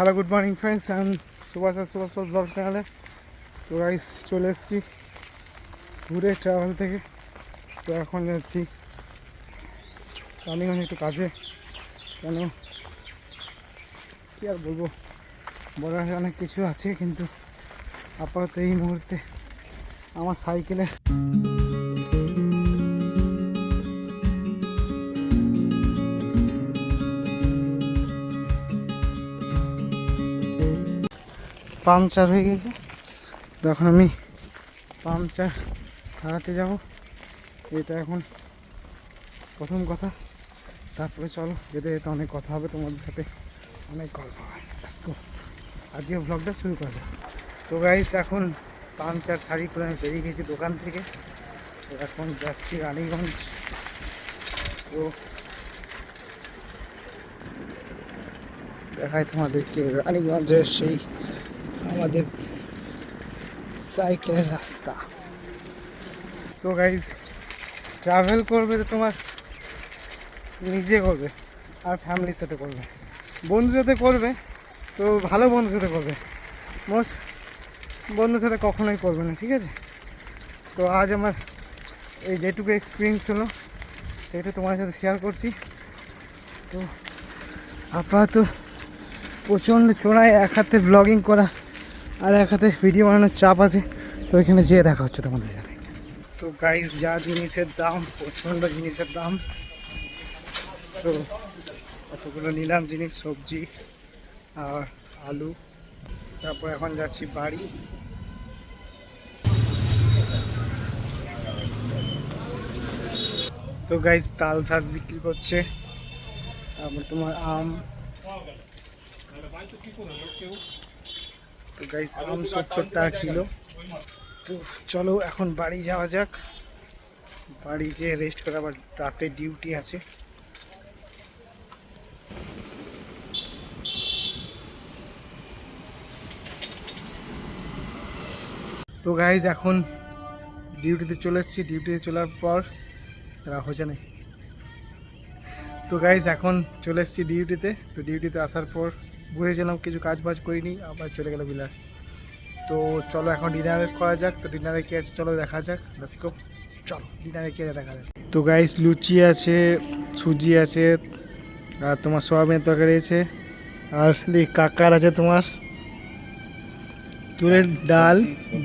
Hello good morning friends, আমি Subhash blog চ্যানেলে। তো গাইস চলে এসেছি ঘুরে ট্রাভেল থেকে। তো এখন যাচ্ছি রানিগঞ্জ একটু কাজে। কেন কী আর বলবো, বলার অনেক কিছু আছে, কিন্তু আপাতত এই মুহূর্তে আমার সাইকেলে পাংচার হয়ে গেছে। তো এখন আমি পাংচার সারাতে যাব, এটা এখন প্রথম কথা। তারপরে চলো, যেতে যেতে অনেক কথা হবে তোমাদের সাথে, অনেক গল্প হয়। আজকে ব্লগটা শুরু করা যাক। তো গাইস এখন পাংচার শাড়ি করে আমি বেরিয়ে গেছি দোকান থেকে। তো এখন যাচ্ছি রানীগঞ্জ। তো দেখায় তোমাদেরকে রানীগঞ্জের সেই আমাদের সাইকেলের রাস্তা। তো গাইস ট্রাভেল করবে তো তোমার নিজে করবে আর ফ্যামিলির সাথে করবে। বন্ধুর সাথে করবে তো ভালো বন্ধুর সাথে করবে, মোস্ট বন্ধুর সাথে কখনোই করবে না, ঠিক আছে? তো আজ আমার এই যেটুকু এক্সপিরিয়েন্স হলো সেটা তোমার সাথে শেয়ার করছি। তো আপাতত প্রচণ্ড চোরায় এক হাতে ব্লগিং করা আর এক হাতে ভিডিও বানানোর চাপ আছে। তো এখানে যেয়ে দেখা হচ্ছে তোমাদের সাথে। তো গাইস যা জিনিসের দাম, প্রচণ্ড জিনিসের দাম। তো কতগুলো নিলাম জিনিস, সবজি আর আলু। তারপর এখন যাচ্ছি বাড়ি। তো গাইস তাল শাঁস বিক্রি করছে, তারপর তোমার আম। তো গাইস আম 70 টাকা কিলো। তো চলো এখন বাড়ি যাওয়া যাক, বাড়ি যেয়ে রেস্ট করে আবার রাতে ডিউটি আছে। তো গাইজ এখন ডিউটিতে চলে এসেছি। ডিউটিতে চলার পর হচ্ছে না। তো গাইজ এখন চলে এসেছি ডিউটিতে। তো ডিউটিতে আসার পর বুঝেছিলাম কিছু কাজ বাজ করিনি, আবার চলে গেল বিলাস। তো চলো এখন ডিনারে করা যাক। তো ডিনারে কী আছে চলো দেখা যাক। লেটস গো, চলো ডিনারে কী দেখা যাক। তো গাইজ লুচি আছে, সুজি আছে, আর তোমার সোয়াবিনের তরকারি আছে, আর কাকার আছে তোমার তুরের ডাল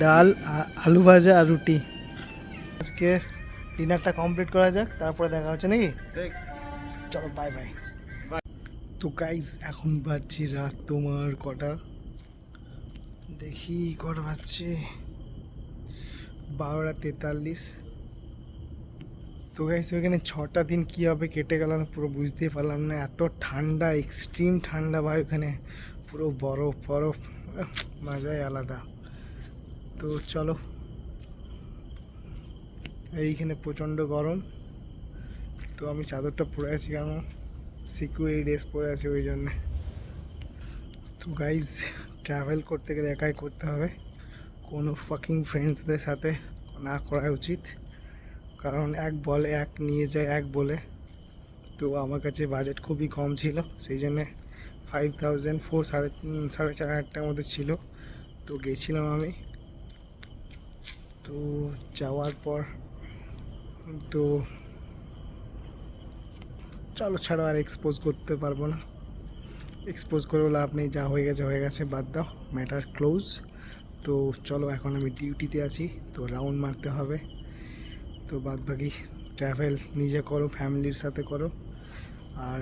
ডাল আলু ভাজা আর রুটি। আজকে ডিনারটা কমপ্লিট করা যাক, তারপরে দেখা হচ্ছে নাকি। চলো বাই বাই। তো গাইজ এখন বাজছে রাত তোমার কটা, দেখি কটা বাজছে, 12:43। তো গাইজ ওইখানে 6টা দিন কীভাবে কেটে গেল আমি পুরো বুঝতেই পারলাম না। এত ঠান্ডা, এক্সট্রিম ঠান্ডা ভাই, ওখানে পুরো বরফ বরফ, মজাই আলাদা। তো চলো, এইখানে প্রচণ্ড গরম। তো আমি চাদরটা পরে আছি, কারণ সিকিউরিটি ড্রেস পরে আছি ওই জন্যে। তো গাইজ ট্রাভেল করতে গেলে একাই করতে হবে, কোনো ফাকিং ফ্রেন্ডসদের সাথে না করা উচিত, কারণ এক বলে এক নিয়ে যায় এক বলে। তো আমার কাছে বাজেট খুবই কম ছিল, সেই জন্যে 5004 4,500 টাকার মধ্যে ছিল। তো গেছিলাম আমি। তো যাওয়ার পর তো চলো ছাড়ো, আর এক্সপোজ করতে পারবো না, এক্সপোজ করেও লাভ নেই, যা হয়ে গেছে হয়ে গেছে, বাদ দাও, ম্যাটার ক্লোজ। তো চলো এখন আমি ডিউটিতে আছি, তো রাউন্ড মারতে হবে। তো বাদ বাকি ট্রাভেল নিজে করো, ফ্যামিলির সাথে করো, আর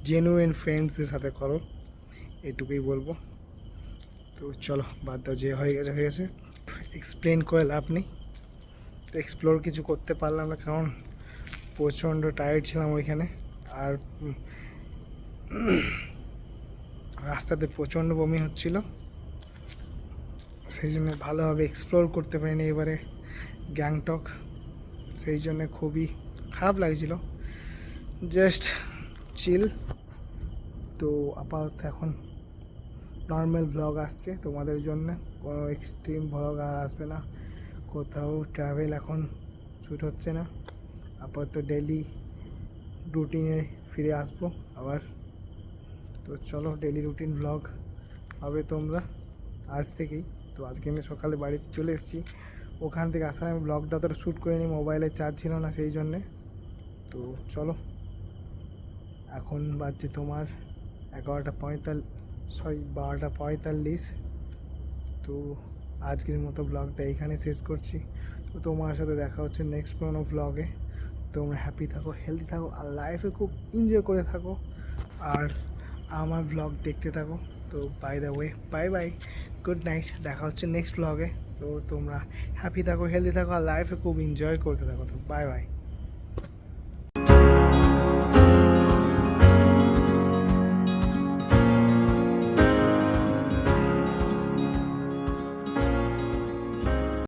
জেনুইন ফ্রেন্ডসদের সাথে করো, এটুকুই বলবো। তো চলো বাদ দাও, যে হয়ে গেছে হয়ে গেছে, এক্সপ্লেন করে লাভ নেই। তো এক্সপ্লোর কিছু করতে পারলাম না, কারণ প্রচণ্ড টায়ার্ড ছিলাম ওইখানে, আর রাস্তাতে প্রচণ্ড বমি হচ্ছিল, সেই জন্য ভালোভাবে এক্সপ্লোর করতে পারিনি এবারে গ্যাংটক, সেই জন্য খুবই খারাপ লাগছিল, জাস্ট চিল। তো আপাতত এখন নর্মাল ব্লগ আসছে তোমাদের জন্য, কোনো এক্সট্রিম ব্লগ আর আসবে না, কোথাও ট্রাভেল এখন শ্যুট হচ্ছে না। আপাতত ডেলি রুটিনে ফিরে আসবো আবার। তো তো চলো ডেলি রুটিন ব্লগ হবে তোমরা আজ থেকেই। তো আজকে আমি সকালে বাড়িতে চলে এসেছি, ওখান থেকে আসার আমি ব্লগটা অতটা শ্যুট করিনি, মোবাইলে চার্জ ছিল না সেই জন্যে। তো চলো, এখন বাজছে তোমার 12:45। তো আজকের মতো ব্লগটা এইখানে শেষ করছি। তো তোমার সাথে দেখা হচ্ছে নেক্সট কোনো ব্লগে। তোমরা হ্যাপি থাকো, হেলদি থাকো, আর লাইফে খুব এনজয় করে থাকো, আর আমার ব্লগ দেখতে থাকো। তো by the way, bye bye, good night, দেখা হচ্ছে নেক্সট ব্লগে। তো তোমরা হ্যাপি থাকো, হেলদি থাকো, আর লাইফে খুব এনজয় করতে থাকো। তো বাই বাই।